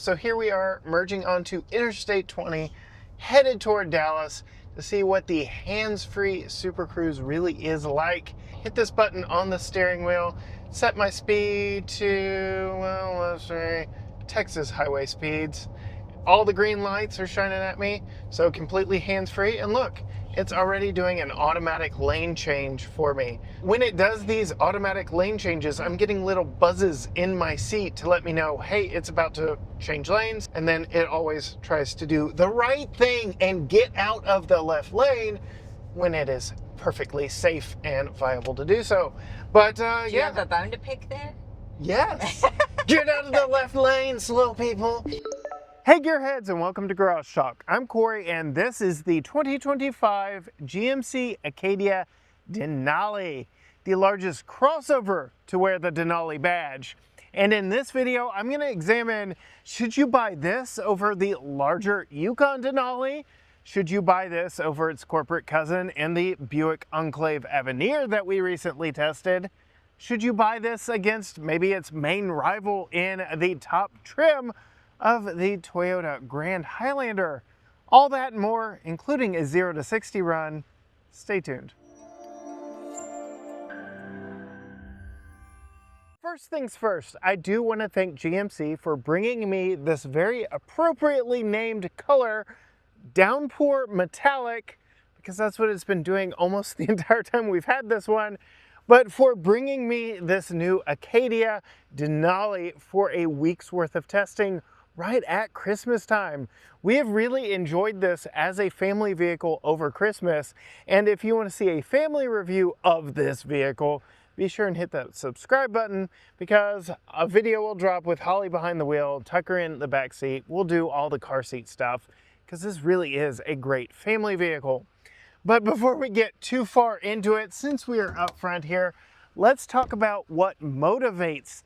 So here we are merging onto Interstate 20, headed toward Dallas to see what the hands-free Super Cruise really is like. Hit this button on the steering wheel, set my speed to, well, let's say Texas highway speeds. All the green lights are shining at me, so completely hands-free. And look, it's already doing an automatic lane change for me. When it does these automatic lane changes, I'm getting little buzzes in my seat to let me know, hey, it's about to change lanes. And then it always tries to do the right thing and get out of the left lane when it is perfectly safe and viable to do so. But Do you have a bone to pick there? Yes. Get out of the left lane, slow people. Hey gearheads, and welcome to Garage Talk. I'm Corey and this is the 2025 GMC Acadia Denali, the largest crossover to wear the Denali badge. And in this video, I'm going to examine, should you buy this over the larger Yukon Denali? Should you buy this over its corporate cousin in the Buick Enclave Avenir that we recently tested? Should you buy this against maybe its main rival in the top trim of the Toyota Grand Highlander? All that and more, including a 0 to 60 run. Stay tuned. First things first, I do want to thank GMC for bringing me this very appropriately named color, Downpour Metallic, because that's what it's been doing almost the entire time we've had this one, but for bringing me this new Acadia Denali for a week's worth of testing right at Christmas time. We have really enjoyed this as a family vehicle over Christmas, and if you want to see a family review of this vehicle, be sure and hit that subscribe button, because a video will drop with Holly behind the wheel, Tucker in the back seat. We'll do all the car seat stuff, because this really is a great family vehicle. But before we get too far into it, since we are up front here, let's talk about what motivates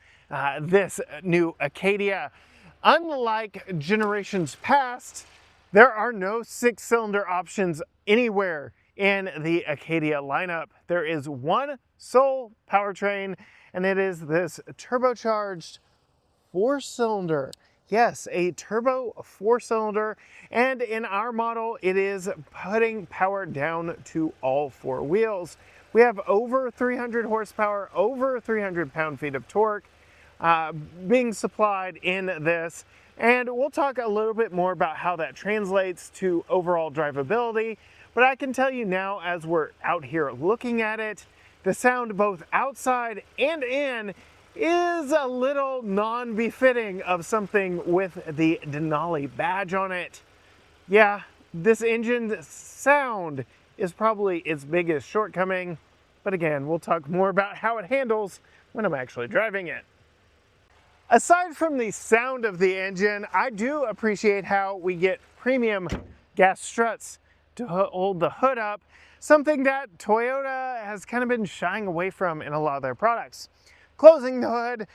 this new Acadia. Unlike generations past, there are no 6-cylinder options anywhere in the Acadia lineup. There is one sole powertrain, and it is this turbocharged 4-cylinder. Yes, a turbo 4-cylinder, and in our model, it is putting power down to all 4 wheels. We have over 300 horsepower, over 300 pound-feet of torque being supplied in this, and we'll talk a little bit more about how that translates to overall drivability. But I can tell you now, as we're out here looking at it, the sound both outside and in is a little non-befitting of something with the Denali badge on it. Yeah, this engine's sound is probably its biggest shortcoming, but again, we'll talk more about how it handles when I'm actually driving it. Aside from the sound of the engine, I do appreciate how we get premium gas struts to hold the hood up, something that Toyota has kind of been shying away from in a lot of their products. Closing the hood,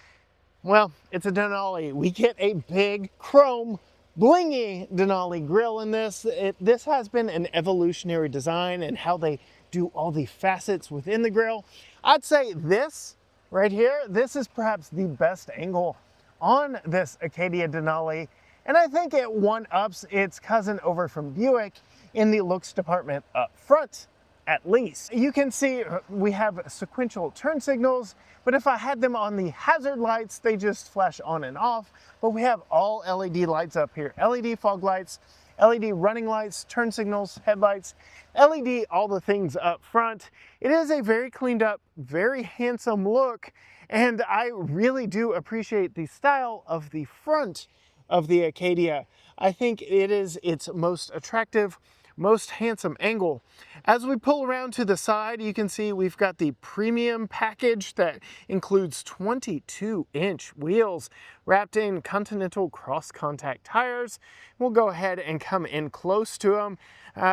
well, it's a Denali. We get a big chrome blingy Denali grille in this. This has been an evolutionary design in how they do all the facets within the grille. I'd say this right here, this is perhaps the best angle on this Acadia Denali, and I think it one-ups its cousin over from Buick in the looks department up front, at least. You can see we have sequential turn signals, but if I had them on the hazard lights, they just flash on and off. But we have all LED lights up here, LED fog lights, LED running lights, turn signals, headlights, LED, all the things up front. It is a very cleaned up, very handsome look, and I really do appreciate the style of the front of the Acadia. I think it is its most attractive, most handsome angle. As we pull around to the side, you can see we've got the premium package that includes 22-inch wheels wrapped in Continental CrossContact tires. We'll go ahead and come in close to them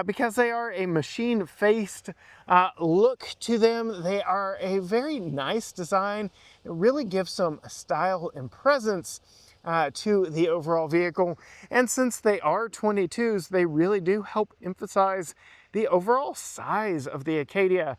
because they are a machine-faced look to them. They are a very nice design. It really gives some style and presence to the overall vehicle, and since they are 22s, they really do help emphasize the overall size of the Acadia.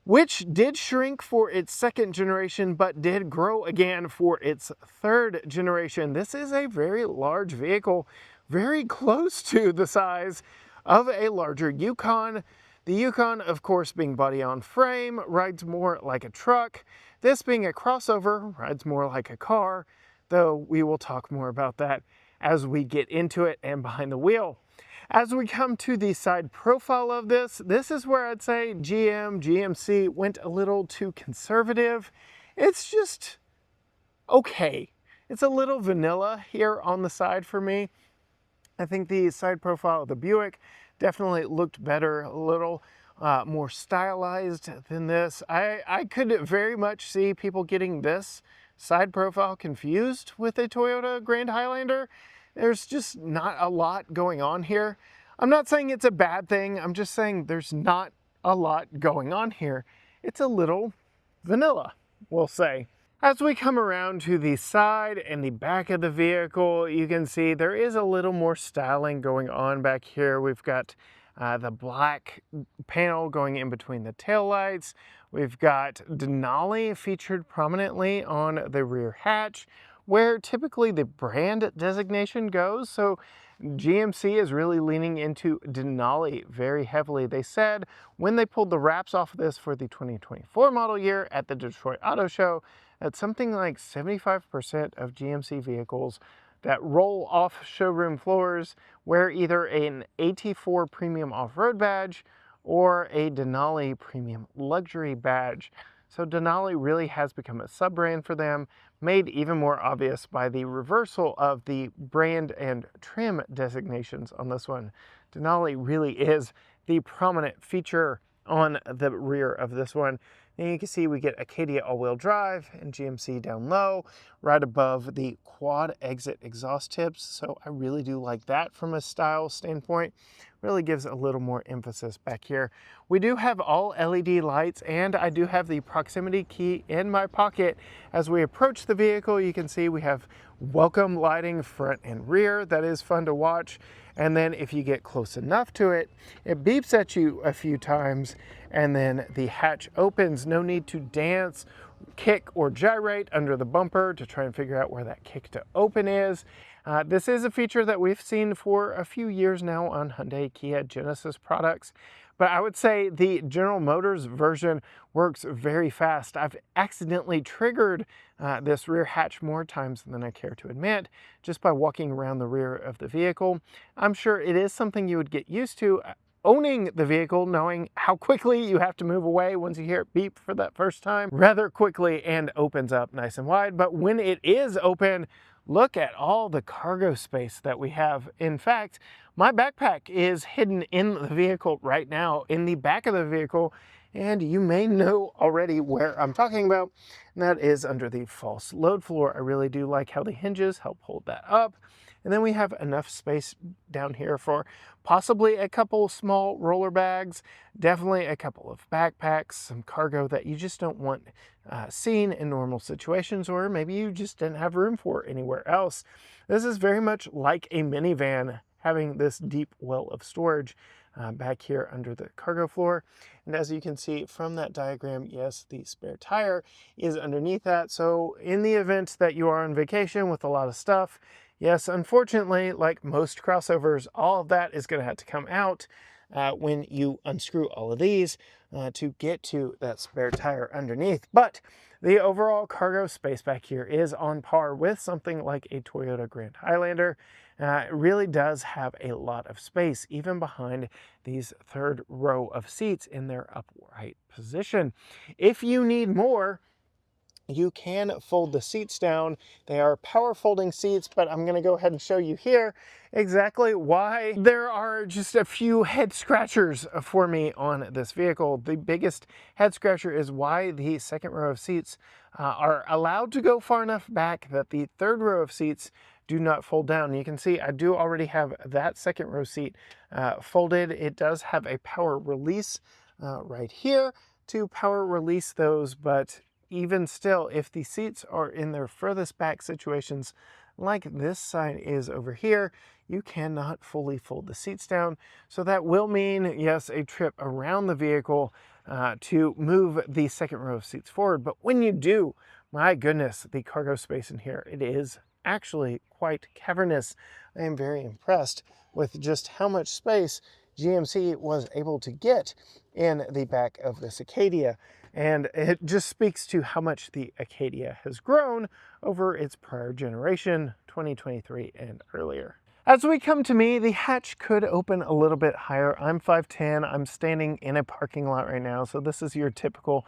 which did shrink for its second generation, but did grow again for its third generation. This is a very large vehicle, very close to the size of a larger Yukon. The Yukon, of course, being body on frame, rides more like a truck. This being a crossover, rides more like a car, though we will talk more about that as we get into it and behind the wheel. As we come to the side profile of this, this is where I'd say GMC went a little too conservative. It's just okay. It's a little vanilla here on the side for me. I think the side profile of the Buick definitely looked better, a little more stylized than this. I could very much see people getting this side profile confused with a Toyota Grand Highlander. There's just not a lot going on here. I'm not saying it's a bad thing. I'm just saying there's not a lot going on here. It's a little vanilla, we'll say. As we come around to the side and the back of the vehicle, you can see there is a little more styling going on back here. We've got the black panel going in between the taillights. We've got Denali featured prominently on the rear hatch, where typically the brand designation goes. So GMC is really leaning into Denali very heavily. They said when they pulled the wraps off of this for the 2024 model year at the Detroit Auto Show, that something like 75% of GMC vehicles that roll off showroom floors wear either an AT4 Premium Off-Road badge or a Denali Premium Luxury badge. So Denali really has become a sub-brand for them, made even more obvious by the reversal of the brand and trim designations on this one. Denali really is the prominent feature on the rear of this one. And you can see we get Acadia all-wheel drive and GMC down low, right above the quad exit exhaust tips. So I really do like that from a style standpoint. Really gives a little more emphasis back here. We do have all LED lights, and I do have the proximity key in my pocket. As we approach the vehicle, you can see we have welcome lighting front and rear. That is fun to watch. And then if you get close enough to it, it beeps at you a few times, and then the hatch opens. No need to dance, kick, or gyrate under the bumper to try and figure out where that kick to open is. This is a feature that we've seen for a few years now on Hyundai, Kia, Genesis products, but I would say the General Motors version works very fast. I've accidentally triggered this rear hatch more times than I care to admit, just by walking around the rear of the vehicle. I'm sure it is something you would get used to owning the vehicle, knowing how quickly you have to move away once you hear it beep for that first time, rather quickly, and opens up nice and wide. But when it is open, look at all the cargo space that we have. In fact, my backpack is hidden in the vehicle right now, in the back of the vehicle, and you may know already where I'm talking about, and that is under the false load floor. I really do like how the hinges help hold that up. And then we have enough space down here for possibly a couple small roller bags, definitely a couple of backpacks, some cargo that you just don't want seen in normal situations, or maybe you just didn't have room for anywhere else. This is very much like a minivan, having this deep well of storage back here under the cargo floor. And as you can see from that diagram, yes, the spare tire is underneath that. So in the event that you are on vacation with a lot of stuff, yes, unfortunately, like most crossovers, all of that is going to have to come out when you unscrew all of these to get to that spare tire underneath. But the overall cargo space back here is on par with something like a Toyota Grand Highlander. It really does have a lot of space, even behind these third row of seats in their upright position. If you need more, you can fold the seats down. They are power folding seats, but I'm going to go ahead and show you here exactly why there are just a few head scratchers for me on this vehicle. The biggest head scratcher is why the second row of seats are allowed to go far enough back that the third row of seats do not fold down. You can see I do already have that second row seat folded. It does have a power release right here to power release those, but even still, if the seats are in their furthest back situations like this side is over here, you cannot fully fold the seats down. So that will mean, yes, a trip around the vehicle to move the second row of seats forward. But when you do, my goodness, the cargo space in here, it is actually quite cavernous. I am very impressed with just how much space GMC was able to get in the back of this Acadia. And it just speaks to how much the Acadia has grown over its prior generation, 2023 and earlier. As we come to me, the hatch could open a little bit higher. I'm 5'10", I'm standing in a parking lot right now, so this is your typical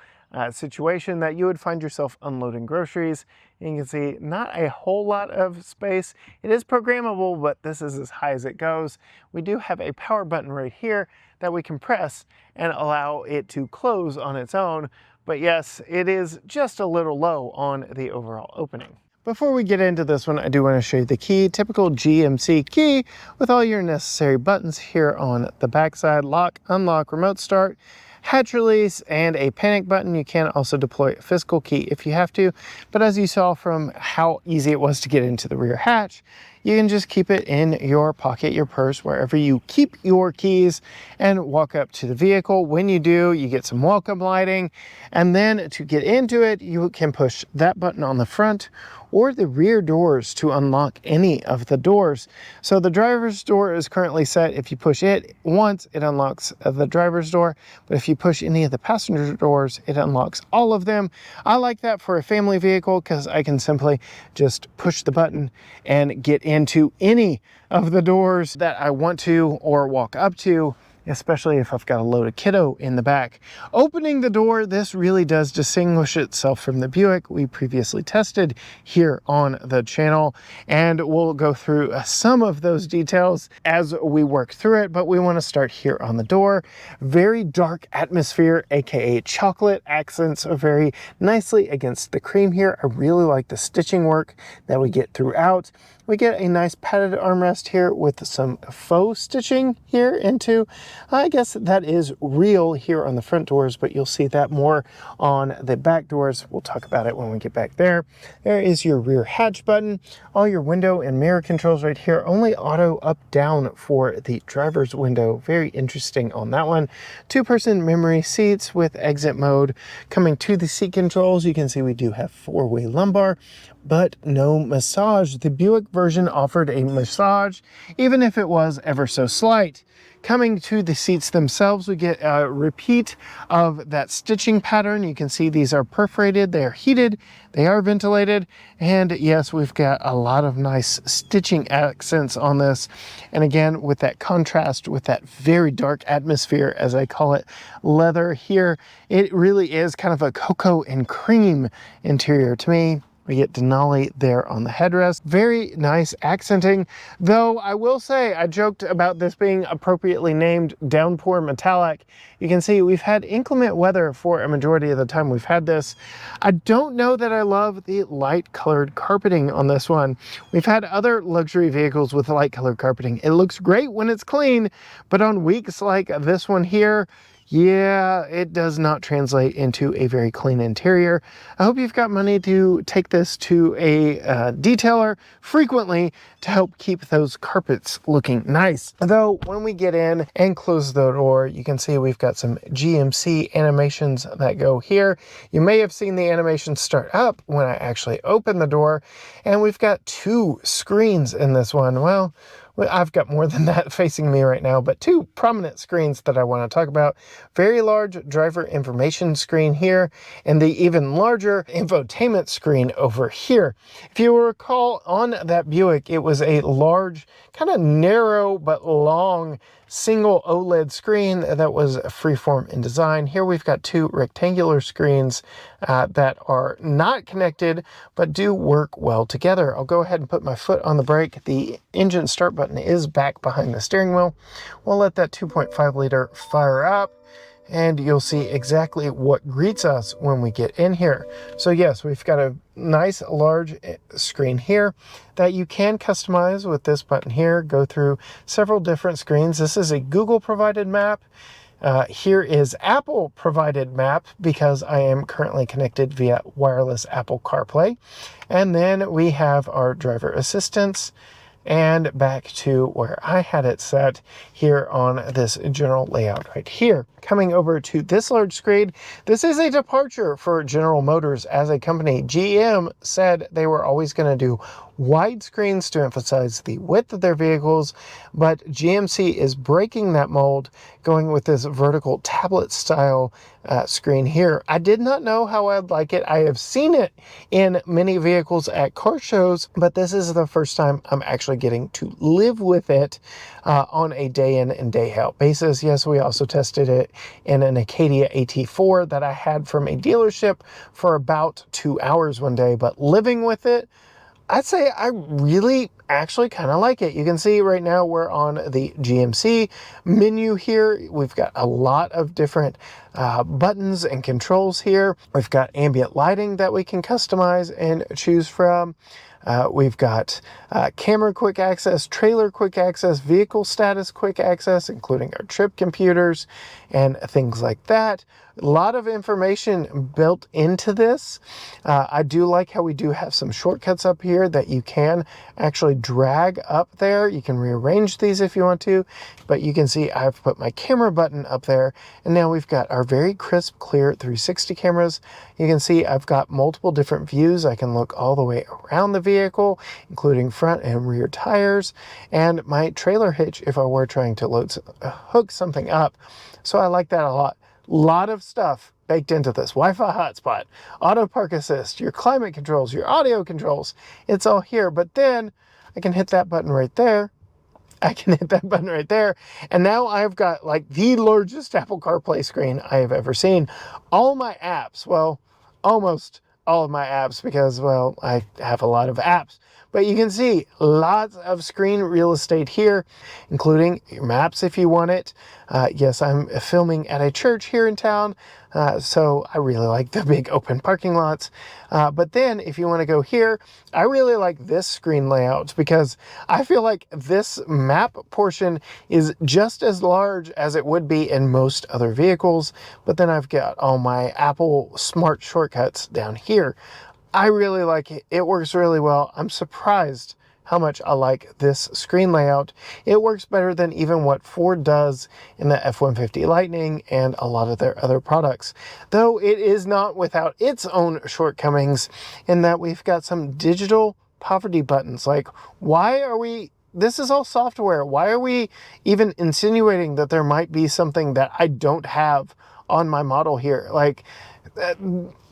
situation that you would find yourself unloading groceries. And you can see not a whole lot of space. It is programmable, but this is as high as it goes. We do have a power button right here that we can press and allow it to close on its own. But yes, it is just a little low on the overall opening. Before we get into this one, I do want to show you the key, typical GMC key with all your necessary buttons here on the backside: lock, unlock, remote start, hatch release, and a panic button. You can also deploy a physical key if you have to, but as you saw from how easy it was to get into the rear hatch, you can just keep it in your pocket, your purse, wherever you keep your keys, and walk up to the vehicle. When you do, you get some welcome lighting, and then to get into it, you can push that button on the front or the rear doors to unlock any of the doors. So the driver's door is currently set. If you push it once, it unlocks the driver's door, but if you push any of the passenger doors, it unlocks all of them. I like that for a family vehicle because I can simply just push the button and get into any of the doors that I want to or walk up to, especially if I've got a load of kiddo in the back. Opening the door, this really does distinguish itself from the Buick we previously tested here on the channel, and we'll go through some of those details as we work through it, but we want to start here on the door. Very dark atmosphere, aka chocolate accents very nicely against the cream here. I really like the stitching work that we get throughout. We get a nice padded armrest here with some faux stitching here into, I guess that is real here on the front doors, but you'll see that more on the back doors. We'll talk about it when we get back there. There is your rear hatch button, all your window and mirror controls right here. Only auto up down for the driver's window. Very interesting on that one. Two-person memory seats with exit mode. Coming to the seat controls, you can see we do have four-way lumbar, but no massage. The Buick version offered a massage, even if it was ever so slight. Coming to the seats themselves, we get a repeat of that stitching pattern. You can see these are perforated, they are heated, they are ventilated, and yes, we've got a lot of nice stitching accents on this. And again, with that contrast, with that very dark atmosphere, as I call it, leather here, it really is kind of a cocoa and cream interior to me. We get Denali there on the headrest. Very nice accenting, though I will say I joked about this being appropriately named Downpour Metallic. You can see we've had inclement weather for a majority of the time we've had this. I don't know that I love the light colored carpeting on this one. We've had other luxury vehicles with light colored carpeting. It looks great when it's clean, but on weeks like this one here, yeah, it does not translate into a very clean interior. I hope you've got money to take this to a detailer frequently to help keep those carpets looking nice. Though when we get in and close the door, you can see we've got some GMC animations that go here. You may have seen the animation start up when I actually open the door, and we've got two screens in this one. Well, I've got more than that facing me right now, but two prominent screens that I want to talk about. Very large driver information screen here, and the even larger infotainment screen over here. If you recall, on that Buick, it was a large, kind of narrow but long single OLED screen that was freeform in design. Here we've got two rectangular screens that are not connected but do work well together. I'll go ahead and put my foot on the brake. The engine start button is back behind the steering wheel. We'll let that 2.5 liter fire up, and you'll see exactly what greets us when we get in here. So yes, we've got a nice large screen here that you can customize with this button here. Go through several different screens. This is a Google provided map. Here is Apple provided map because I am currently connected via wireless Apple CarPlay. And then we have our driver assistance, and back to where I had it set here on this general layout right here. Coming over to this large screen, this is a departure for General Motors as a company. GM said they were always going to do wide screens to emphasize the width of their vehicles, but GMC is breaking that mold, going with this vertical tablet style screen here. I did not know how I'd like it. I have seen it in many vehicles at car shows, but this is the first time I'm actually getting to live with it on a day in and day out basis. Yes, we also tested it in an Acadia AT4 that I had from a dealership for about 2 hours one day, but living with it, I'd say I really actually kind of like it. You can see right now we're on the GMC menu here. We've got a lot of different buttons and controls here. We've got ambient lighting that we can customize and choose from. We've got camera quick access, trailer quick access, vehicle status quick access, including our trip computers and things like that. A lot of information built into this. I do like how we do have some shortcuts up here that you can actually drag up there. You can rearrange these if you want to, but you can see I've put my camera button up there, and now we've got our very crisp, clear 360 cameras. You can see I've got multiple different views. I can look all the way around the vehicle, including front and rear tires, and my trailer hitch if I were trying to hook something up. So I like that a lot. Lot of stuff baked into this. Wi-Fi hotspot, auto park assist, your climate controls, your audio controls. It's all here, but then I can hit that button right there. I can hit that button right there. And now I've got like the largest Apple CarPlay screen I have ever seen. All my apps, well, almost all of my apps because, well, I have a lot of apps. But you can see lots of screen real estate here, including your maps if you want it. Yes, I'm filming at a church here in town, so I really like the big open parking lots. But then if you want to go here, I really like this screen layout because I feel like this map portion is just as large as it would be in most other vehicles. But then I've got all my Apple smart shortcuts down here. I really like it. It works really well. I'm surprised how much I like this screen layout. It works better than even what Ford does in the F-150 Lightning and a lot of their other products. Though it is not without its own shortcomings in that we've got some digital poverty buttons. Like, why are we... This is all software. Why are we even insinuating that there might be something that I don't have on my model here? Like,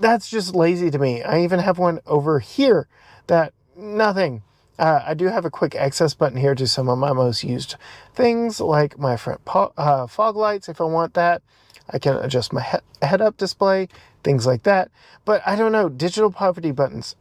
that's just lazy to me. I even have one over here that nothing. I do have a quick access button here to some of my most used things, like my front fog lights if I want that. I can adjust my head-up display, things like that. But I don't know, digital poverty buttons,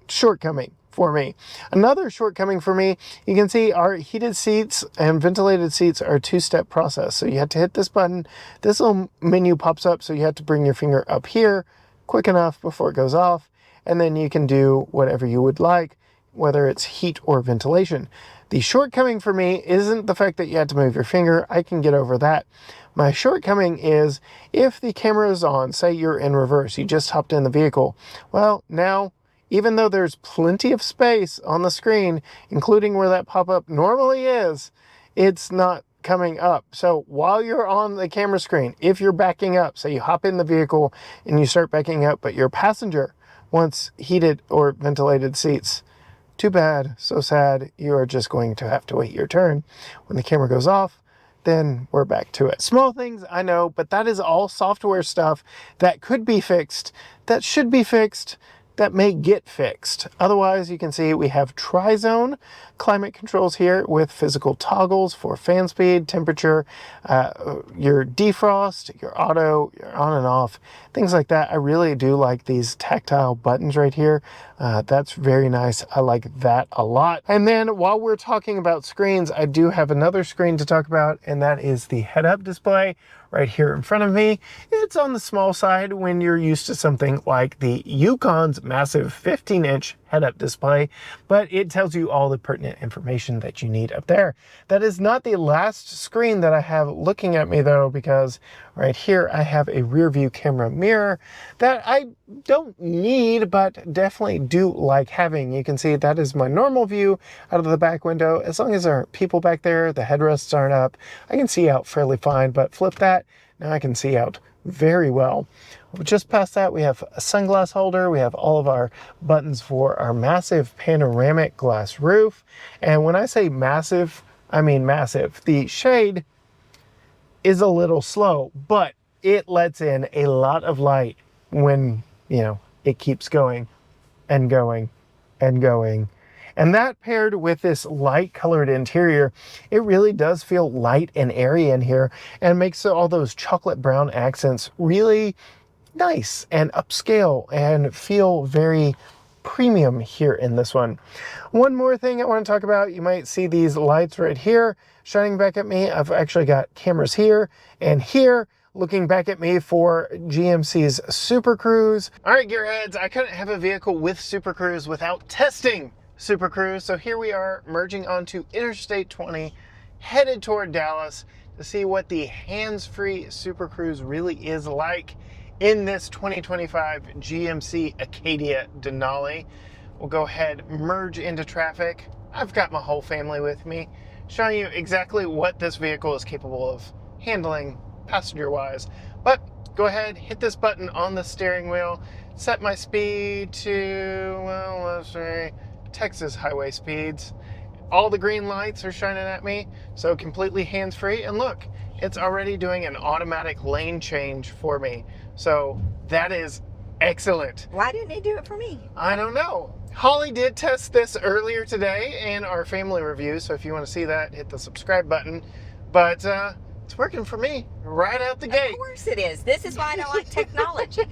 shortcoming for me. Another shortcoming for me, you can see our heated seats and ventilated seats are a two-step process. So you have to hit this button, this little menu pops up, so you have to bring your finger up here quick enough before it goes off, and then you can do whatever you would like, whether it's heat or ventilation. The shortcoming for me isn't the fact that you have to move your finger. I can get over that. My shortcoming is if the camera is on, say you're in reverse, you just hopped in the vehicle, well, now even though there's plenty of space on the screen, including where that pop-up normally is, it's not coming up. So while you're on the camera screen, if you're backing up, say you hop in the vehicle and you start backing up, but your passenger wants heated or ventilated seats, too bad, so sad, you are just going to have to wait your turn. When the camera goes off, then we're back to it. Small things, I know, but that is all software stuff that could be fixed, that should be fixed, that may get fixed. Otherwise, you can see we have tri-zone climate controls here with physical toggles for fan speed, temperature, your defrost, your auto, your on and off, things like that. I really do like these tactile buttons right here. That's very nice. I like that a lot. And then while we're talking about screens, I do have another screen to talk about, and that is the head-up display right here in front of me. It's on the small side when you're used to something like the Yukon's massive 15-inch head-up display, but it tells you all the pertinent information that you need up there. That is not the last screen that I have looking at me though, because right here I have a rear view camera mirror that I don't need, but definitely do like having. You can see that is my normal view out of the back window. As long as there aren't people back there, the headrests aren't up, I can see out fairly fine, but flip that, now I can see out very well. Just past that, we have a sunglass holder. We have all of our buttons for our massive panoramic glass roof. And when I say massive, I mean massive. The shade is a little slow, but it lets in a lot of light when, you know, it keeps going and going and going. And that paired with this light colored interior, it really does feel light and airy in here and makes all those chocolate brown accents really nice and upscale and feel very premium here in this one. One more thing I want to talk about, you might see these lights right here shining back at me. I've actually got cameras here and here looking back at me for GMC's Super Cruise. All right, gearheads, I couldn't have a vehicle with Super Cruise without testing Super Cruise. So here we are merging onto Interstate 20, headed toward Dallas to see what the hands-free Super Cruise really is like in this 2025 GMC Acadia Denali. We'll go ahead, merge into traffic. I've got my whole family with me, showing you exactly what this vehicle is capable of handling passenger-wise. But go ahead, hit this button on the steering wheel, set my speed to, well, let's say Texas highway speeds. All the green lights are shining at me, so completely hands-free. And look, it's already doing an automatic lane change for me. So that is excellent. Why didn't he do it for me? I don't know. Holly did test this earlier today in our family review, so if you want to see that, hit the subscribe button. But it's working for me right out the gate. Of course it is. This is why I don't like technology.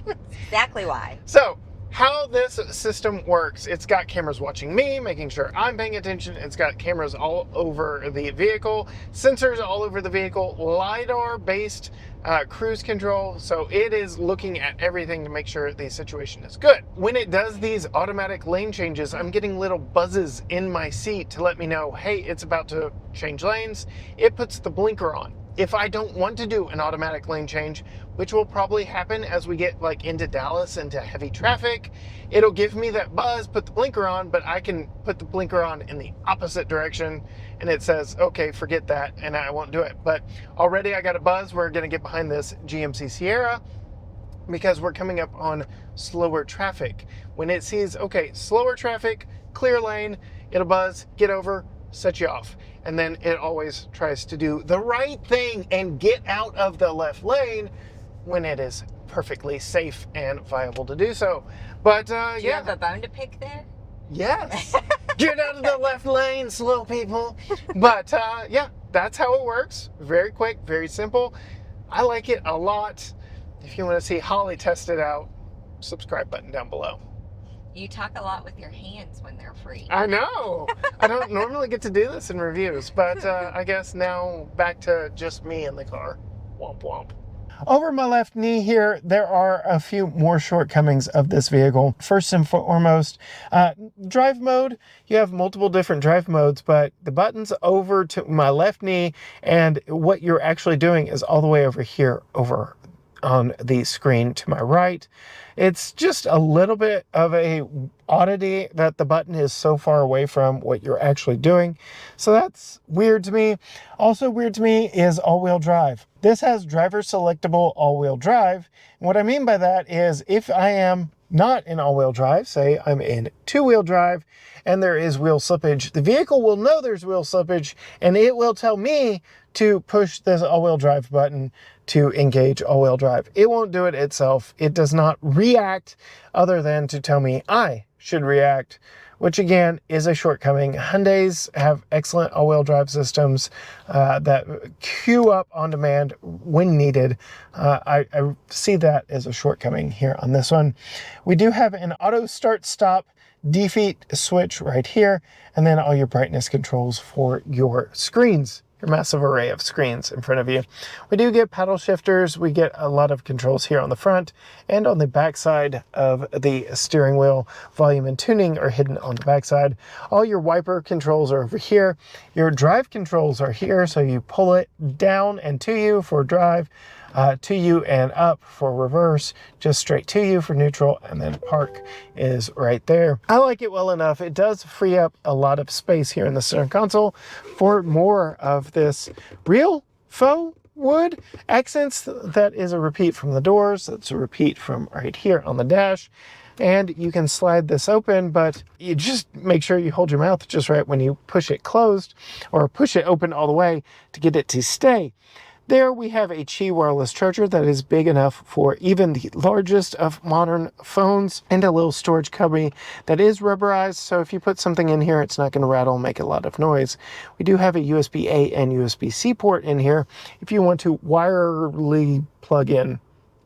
Exactly why. So how this system works, it's got cameras watching me, making sure I'm paying attention. It's got cameras all over the vehicle, sensors all over the vehicle, LiDAR-based cruise control. So it is looking at everything to make sure the situation is good. When it does these automatic lane changes, I'm getting little buzzes in my seat to let me know, hey, it's about to change lanes. It puts the blinker on. If I don't want to do an automatic lane change, which will probably happen as we get like into Dallas, into heavy traffic, it'll give me that buzz, put the blinker on, but I can put the blinker on in the opposite direction and it says, okay, forget that, and I won't do it. But already I got a buzz. We're gonna get behind this GMC Sierra because we're coming up on slower traffic. When it sees, okay, slower traffic, clear lane, it'll buzz, get over, set you off. And then it always tries to do the right thing and get out of the left lane when it is perfectly safe and viable to do so. But Do you yeah. have a bone to pick there? Yes. Get out of the left lane, slow people. But yeah, that's how it works. Very quick, very simple. I like it a lot. If you want to see Holly test it out, subscribe button down below. You talk a lot with your hands when they're free. I know. I don't normally get to do this in reviews, but I guess now back to just me in the car. Womp womp. Over my left knee here, there are a few more shortcomings of this vehicle. First and foremost, drive mode. You have multiple different drive modes, but the buttons over to my left knee and what you're actually doing is all the way over here, over on the screen to my right. It's just a little bit of a oddity that the button is so far away from what you're actually doing. So that's weird to me. Also weird to me is all-wheel drive. This has driver-selectable all-wheel drive. And what I mean by that is if I am not in all-wheel drive, say I'm in two-wheel drive and there is wheel slippage, the vehicle will know there's wheel slippage and it will tell me to push this all-wheel drive button to engage all-wheel drive. It won't do it itself. It does not react other than to tell me I should react, which again is a shortcoming. Hyundais have excellent all-wheel drive systems that queue up on demand when needed. I see that as a shortcoming here on this one. We do have an auto start stop defeat switch right here, and then all your brightness controls for your screens. your massive array of screens in front of you. We do get paddle shifters. We get a lot of controls here on the front and on the back side of the steering wheel. Volume and tuning are hidden on the back side. All your wiper controls are over here. Your drive controls are here, so you pull it down and to you for drive, to you and up for reverse, just straight to you for neutral, and then park is right there. I like it well enough. It does free up a lot of space here in the center console for more of this real faux wood accents. That is a repeat from the doors. That's a repeat from right here on the dash. And you can slide this open, but you just make sure you hold your mouth just right when you push it closed, or push it open all the way to get it to stay. There we have a Qi wireless charger that is big enough for even the largest of modern phones, and a little storage cubby that is rubberized, so if you put something in here, it's not going to rattle and make a lot of noise. We do have a USB-A and USB-C port in here if you want to wirely plug in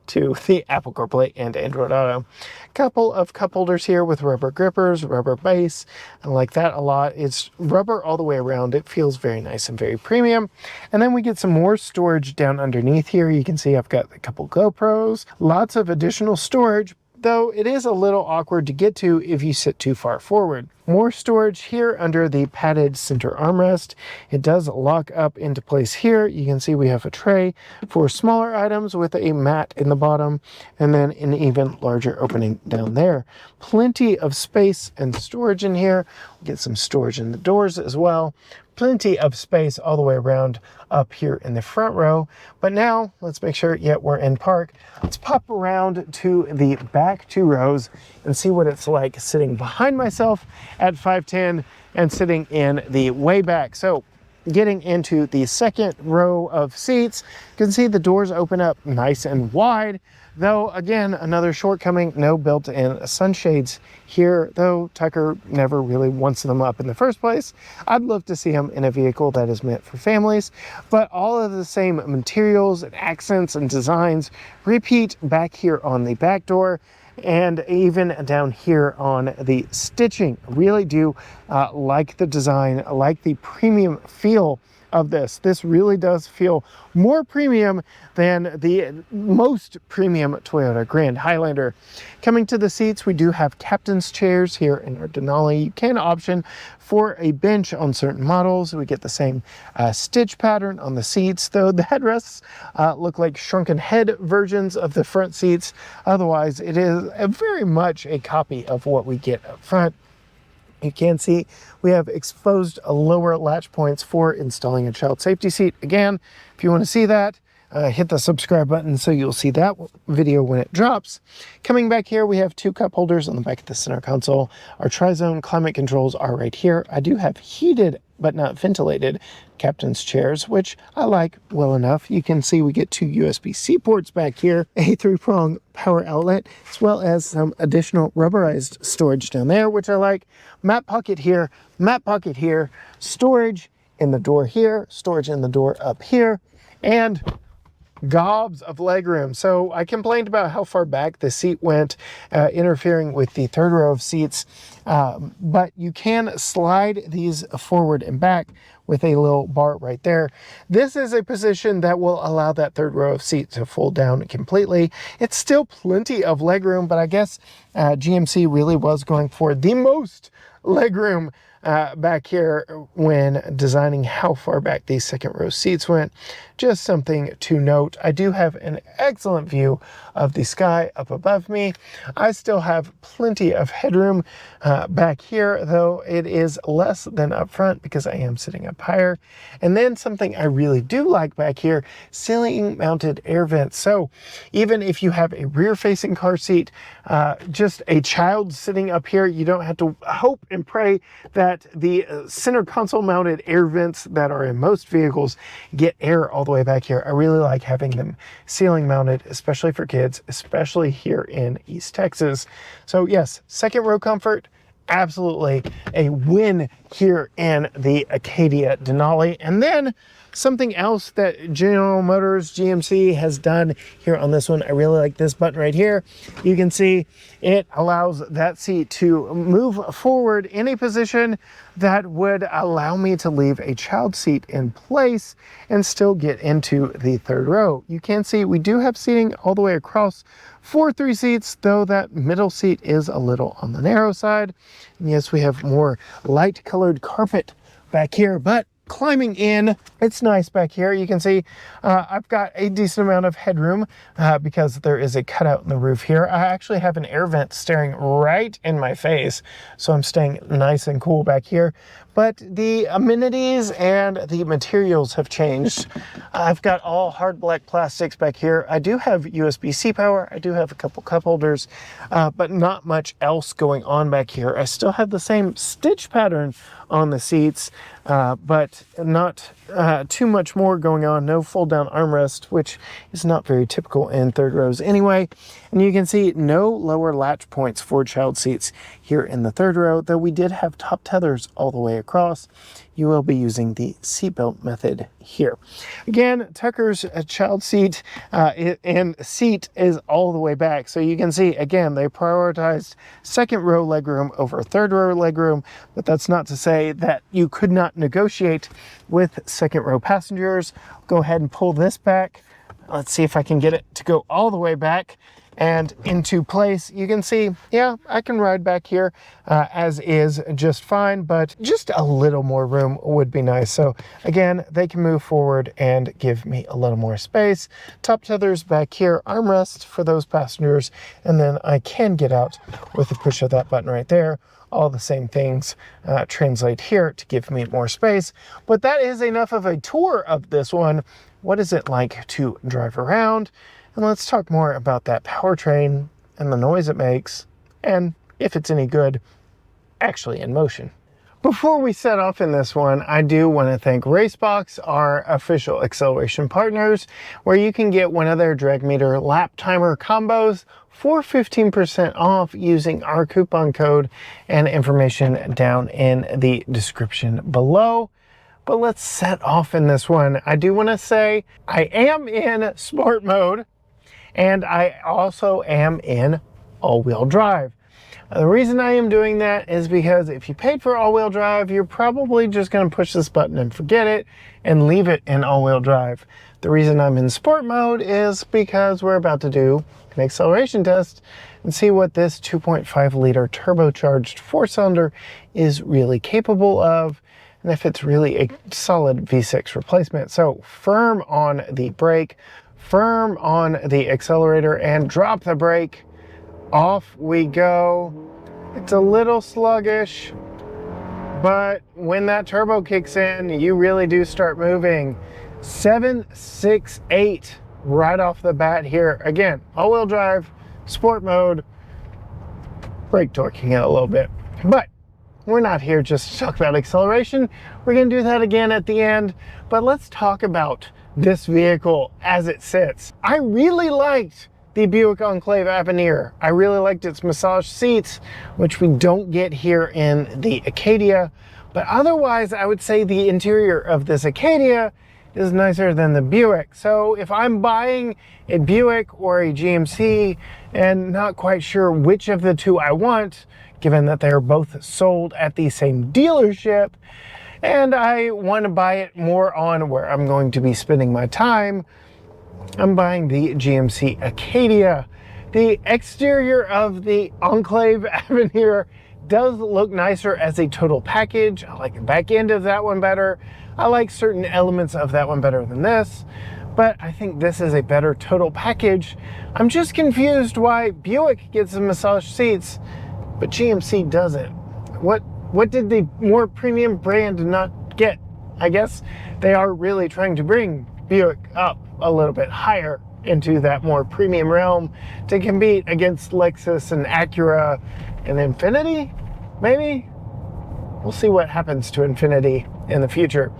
to the Apple CarPlay and Android Auto. Couple of cup holders here with rubber grippers, rubber base. I like that a lot. It's rubber all the way around. It feels very nice and very premium. And then we get some more storage down underneath here. You can see I've got a couple GoPros, lots of additional storage, though it is a little awkward to get to if you sit too far forward. More storage here under the padded center armrest. It does lock up into place here. You can see we have a tray for smaller items with a mat in the bottom, and then an even larger opening down there. Plenty of space and storage in here. We get some storage in the doors as well. Plenty of space all the way around up here in the front row. But now let's make sure, we're in park. Let's pop around to the back 2 rows and see what it's like sitting behind myself at 5'10" and sitting in the way back. So getting into the second row of seats, you can see the doors open up nice and wide. Though, again, another shortcoming, no built-in sunshades here, though Tucker never really wants them up in the first place. I'd love to see them in a vehicle that is meant for families, but all of the same materials and accents and designs repeat back here on the back door, and even down here on the stitching. Really do like the design, like the premium feel of this. This really does feel more premium than the most premium Toyota Grand Highlander. Coming to the seats, we do have captain's chairs here in our Denali. You can option for a bench on certain models. We get the same stitch pattern on the seats, though the headrests look like shrunken head versions of the front seats. Otherwise, it is very much a copy of what we get up front. You can see we have exposed lower latch points for installing a child safety seat. Again, if you want to see that, hit the subscribe button so you'll see that video when it drops. Coming back here, we have 2 cup holders on the back of the center console. Our tri-zone climate controls are right here. I do have heated but not ventilated captain's chairs, which I like well enough. You can see we get 2 USB-C ports back here, a 3-prong power outlet, as well as some additional rubberized storage down there, which I like. Map pocket here, storage in the door here, storage in the door up here, and gobs of legroom. So I complained about how far back the seat went, interfering with the third row of seats, but you can slide these forward and back with a little bar right there. This is a position that will allow that third row of seat to fold down completely. It's still plenty of legroom, but I guess GMC really was going for the most legroom back here when designing how far back these second row seats went. Just something to note. I do have an excellent view of the sky up above me. I still have plenty of headroom back here, though it is less than up front because I am sitting up higher. And then something I really do like back here, ceiling mounted air vents. So even if you have a rear facing car seat, just a child sitting up here, you don't have to hope and pray that the center console mounted air vents that are in most vehicles get air all the way back here. I really like having them ceiling mounted, especially for kids, especially here in East Texas. So yes, second row comfort, absolutely a win here in the Acadia Denali. And then something else that General Motors GMC has done here on this one, I really like this button right here. You can see it allows that seat to move forward in a position that would allow me to leave a child seat in place and still get into the third row. You can see we do have seating all the way across for 3 seats, though that middle seat is a little on the narrow side. And yes, we have more light colored carpet back here, but climbing in, it's nice back here. You can see I've got a decent amount of headroom because there is a cutout in the roof here. I actually have an air vent staring right in my face, so I'm staying nice and cool back here. But the amenities and the materials have changed. I've got all hard black plastics back here. I do have USB-C power. I do have a couple cup holders, but not much else going on back here. I still have the same stitch pattern on the seats, but not too much more going on. No fold down armrest, which is not very typical in third rows anyway. And you can see no lower latch points for child seats here in the third row, though we did have top tethers all the way across. You will be using the seatbelt method here. Again, Tucker's child seat and seat is all the way back. So you can see, again, they prioritized second row legroom over third row legroom, but that's not to say that you could not negotiate with second row passengers. Go ahead and pull this back. Let's see if I can get it to go all the way back and into place. You can see, yeah, I can ride back here as is just fine, but just a little more room would be nice. So again, they can move forward and give me a little more space. Top tethers back here, armrest for those passengers, and then I can get out with the push of that button right there. All the same things translate here to give me more space. But that is enough of a tour of this one. What is it like to drive around? And let's talk more about that powertrain and the noise it makes, and if it's any good actually in motion. Before we set off in this one, I do want to thank Racebox, our official acceleration partners, where you can get one of their drag meter lap timer combos for 15% off using our coupon code, and information down in the description below. But let's set off in this one. I do want to say I am in sport mode, and I also am in all-wheel drive. The reason I am doing that is because if you paid for all-wheel drive, you're probably just going to push this button and forget it and leave it in all-wheel drive. The reason I'm in sport mode is because we're about to do an acceleration test and see what this 2.5 liter turbocharged 4-cylinder is really capable of, and if it's really a solid V6 replacement. So firm on the brake, firm on the accelerator, and drop the brake. Off we go. It's a little sluggish, but when that turbo kicks in, you really do start moving. 768 right off the bat here. Again, all-wheel drive, sport mode, brake torquing it a little bit. But we're not here just to talk about acceleration. We're going to do that again at the end, but let's talk about this vehicle as it sits. I really liked the Buick Enclave Avenir. I really liked its massage seats, which we don't get here in the Acadia. But otherwise, I would say the interior of this Acadia is nicer than the Buick. So if I'm buying a Buick or a GMC and not quite sure which of the two I want, given that they're both sold at the same dealership, and I want to buy it more on where I'm going to be spending my time, I'm buying the GMC Acadia. The exterior of the Enclave Avenir does look nicer as a total package. I like the back end of that one better. I like certain elements of that one better than this, but I think this is a better total package. I'm just confused why Buick gets the massage seats, but GMC doesn't. What did the more premium brand not get? I guess they are really trying to bring Buick up a little bit higher into that more premium realm to compete against Lexus and Acura and Infiniti, maybe? We'll see what happens to Infiniti in the future.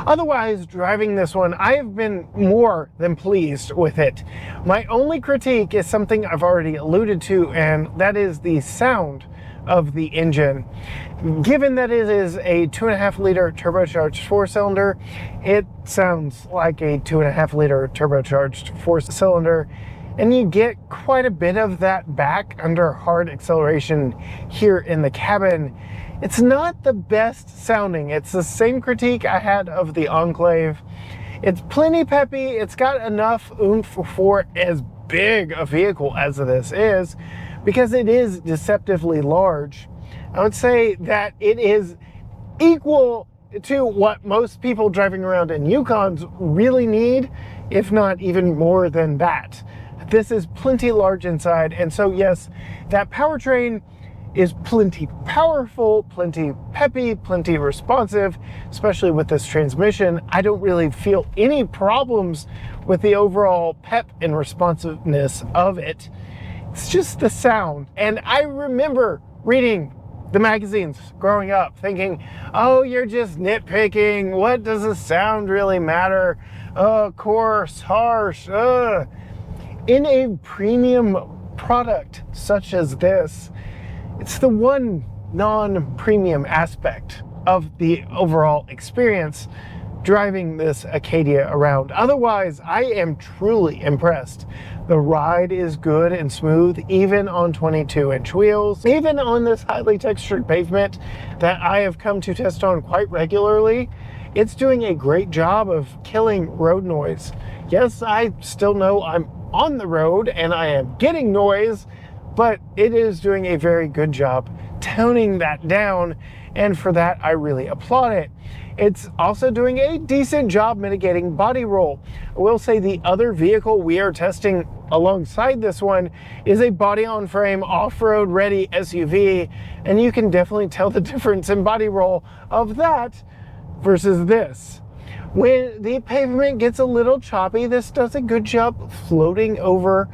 Otherwise, driving this one, I have been more than pleased with it. My only critique is something I've already alluded to, and that is the sound of the engine. Given that it is a 2.5 liter turbocharged 4-cylinder, it sounds like a 2.5 liter turbocharged 4-cylinder, and you get quite a bit of that back under hard acceleration here in the cabin. it's not the best sounding. It's the same critique I had of the Enclave. It's plenty peppy. It's got enough oomph for as big a vehicle as this is, because it is deceptively large. I would say that it is equal to what most people driving around in Yukons really need, if not even more than that. This is plenty large inside, and so yes, that powertrain is plenty powerful, plenty peppy, plenty responsive, especially with this transmission. I don't really feel any problems with the overall pep and responsiveness of it. It's just the sound. And I remember reading the magazines growing up thinking, oh, you're just nitpicking. What does the sound really matter? Oh, coarse, harsh. In a premium product such as this, it's the one non-premium aspect of the overall experience driving this Acadia around. Otherwise, I am truly impressed. The ride is good and smooth, even on 22-inch wheels, even on this highly textured pavement that I have come to test on quite regularly. It's doing a great job of killing road noise. Yes, I still know I'm on the road and I am getting noise, but it is doing a very good job toning that down, and for that I really applaud it. It's also doing a decent job mitigating body roll. I will say the other vehicle we are testing alongside this one is a body-on-frame off-road ready SUV, and you can definitely tell the difference in body roll of that versus this. When the pavement gets a little choppy, this does a good job floating over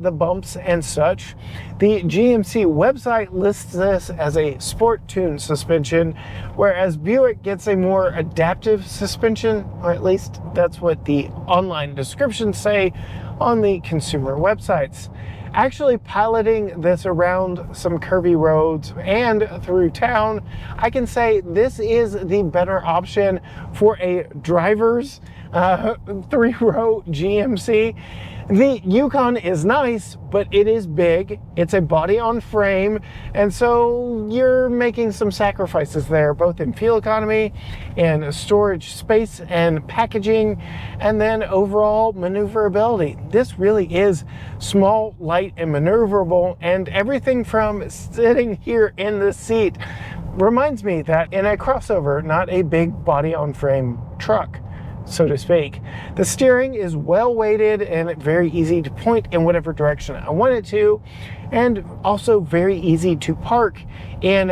the bumps and such. The GMC website lists this as a sport tune suspension, whereas Buick gets a more adaptive suspension, or at least that's what the online descriptions say on the consumer websites. Actually piloting this around some curvy roads and through town, I can say this is the better option for a driver's three-row GMC. The Yukon is nice, but it is big. It's a body on frame, and so you're making some sacrifices there, both in fuel economy and storage space and packaging, and then overall maneuverability. This really is small, light, and maneuverable, and everything from sitting here in the seat reminds me that in a crossover, not a big body on frame truck, so to speak. The steering is well weighted and very easy to point in whatever direction I want it to, and also very easy to park in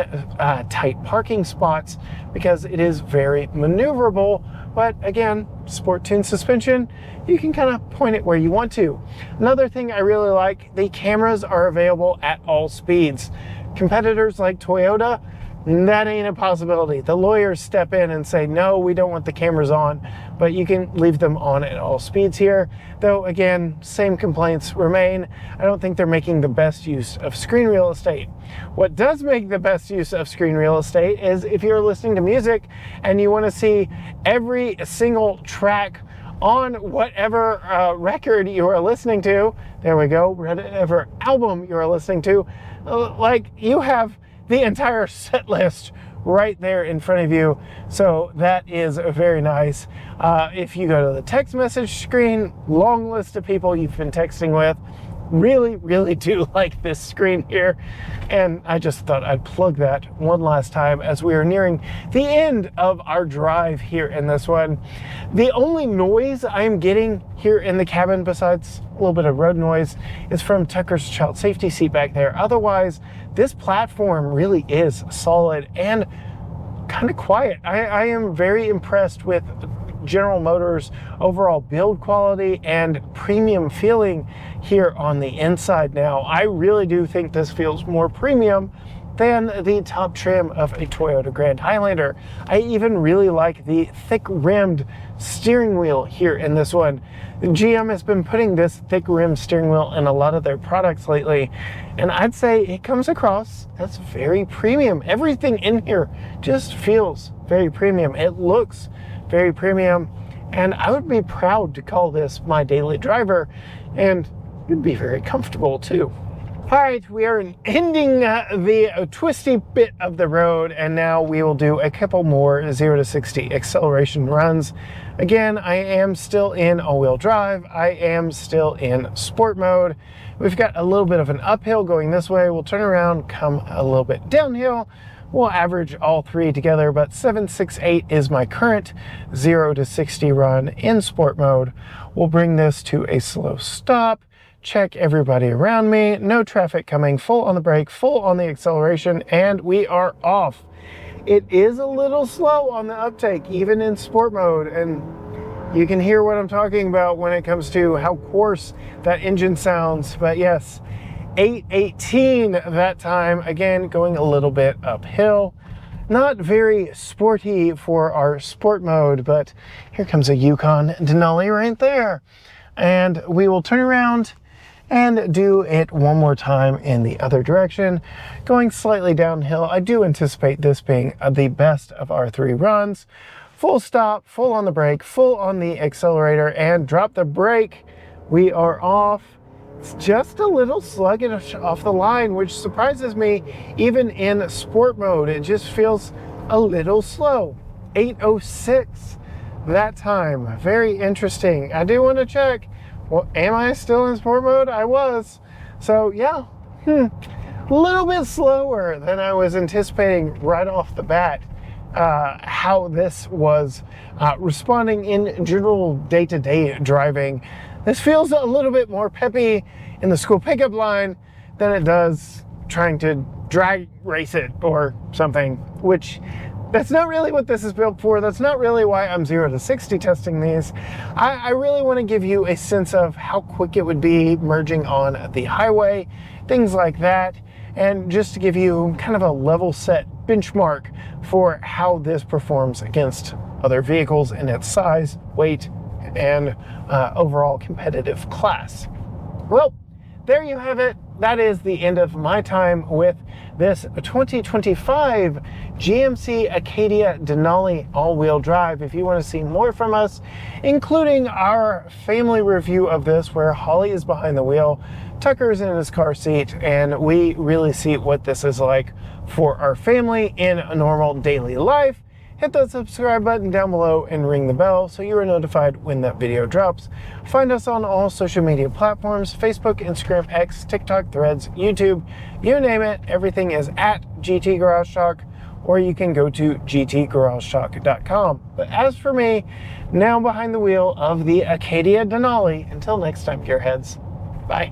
tight parking spots because it is very maneuverable. But again, sport tune suspension, you can kind of point it where you want to. Another thing I really like, the cameras are available at all speeds. Competitors like Toyota, that ain't a possibility. The lawyers step in and say, no, we don't want the cameras on, but you can leave them on at all speeds here. Though again, same complaints remain. I don't think they're making the best use of screen real estate. What does make the best use of screen real estate is if you're listening to music and you want to see every single track on whatever record you are listening to, there we go, whatever album you are listening to, like you have the entire set list right there in front of you. So that is very nice. If you go to the text message screen, long list of people you've been texting with, really do like this screen here. And I just thought I'd plug that one last time as we are nearing the end of our drive here in this one. The only noise I'm getting here in the cabin, besides a little bit of road noise, is from Tucker's child safety seat back there. Otherwise, this platform really is solid and kind of quiet. I am very impressed with General Motors' overall build quality and premium feeling here on the inside now. I really do think this feels more premium than the top trim of a Toyota Grand Highlander. I even really like the thick-rimmed steering wheel here in this one. GM has been putting this thick-rimmed steering wheel in a lot of their products lately, and I'd say it comes across as very premium. Everything in here just feels very premium. It looks very premium, and I would be proud to call this my daily driver, and it'd be very comfortable too. All right, we are ending the twisty bit of the road, and now we will do a couple more 0 to 60 acceleration runs. Again, I am still in all-wheel drive. I am still in sport mode. We've got a little bit of an uphill going this way. We'll turn around, come a little bit downhill. We'll average all three together, but 768 is my current 0 to 60 run in sport mode. We'll bring this to a slow stop. Check everybody around me, no traffic coming, full on the brake, full on the acceleration, and we are off. It is a little slow on the uptake, even in sport mode, and you can hear what I'm talking about when it comes to how coarse that engine sounds. But yes, 818 that time, again, going a little bit uphill. Not very sporty for our sport mode, but here comes a Yukon Denali right there. And we will turn around and do it one more time in the other direction, going slightly downhill. I do anticipate this being the best of our three runs. Full stop, full on the brake, full on the accelerator, and drop the brake. We are off. It's just a little sluggish off the line, which surprises me. Even in sport mode, it just feels a little slow. 806 that time. Very interesting. I do want to check. Well, am I still in sport mode? I was. So yeah, a little bit slower than I was anticipating right off the bat. How this was responding in general day-to-day driving. This feels a little bit more peppy in the school pickup line than it does trying to drag race it or something, which that's not really what this is built for. That's not really why I'm 0 to 60 testing these. I really want to give you a sense of how quick it would be merging on the highway, things like that, and just to give you kind of a level set benchmark for how this performs against other vehicles in its size, weight, and overall competitive class. Well, there you have it. That is the end of my time with this 2025 GMC Acadia Denali all-wheel drive. If you want to see more from us, including our family review of this, where Holly is behind the wheel, Tucker's in his car seat, and we really see what this is like for our family in a normal daily life, hit that subscribe button down below and ring the bell so you are notified when that video drops. Find us on all social media platforms: Facebook, Instagram, X, TikTok, Threads, YouTube, you name it. Everything is at GT Garage Talk, or you can go to gtgaragetalk.com. But as for me, now behind the wheel of the Acadia Denali, until next time, gearheads, bye.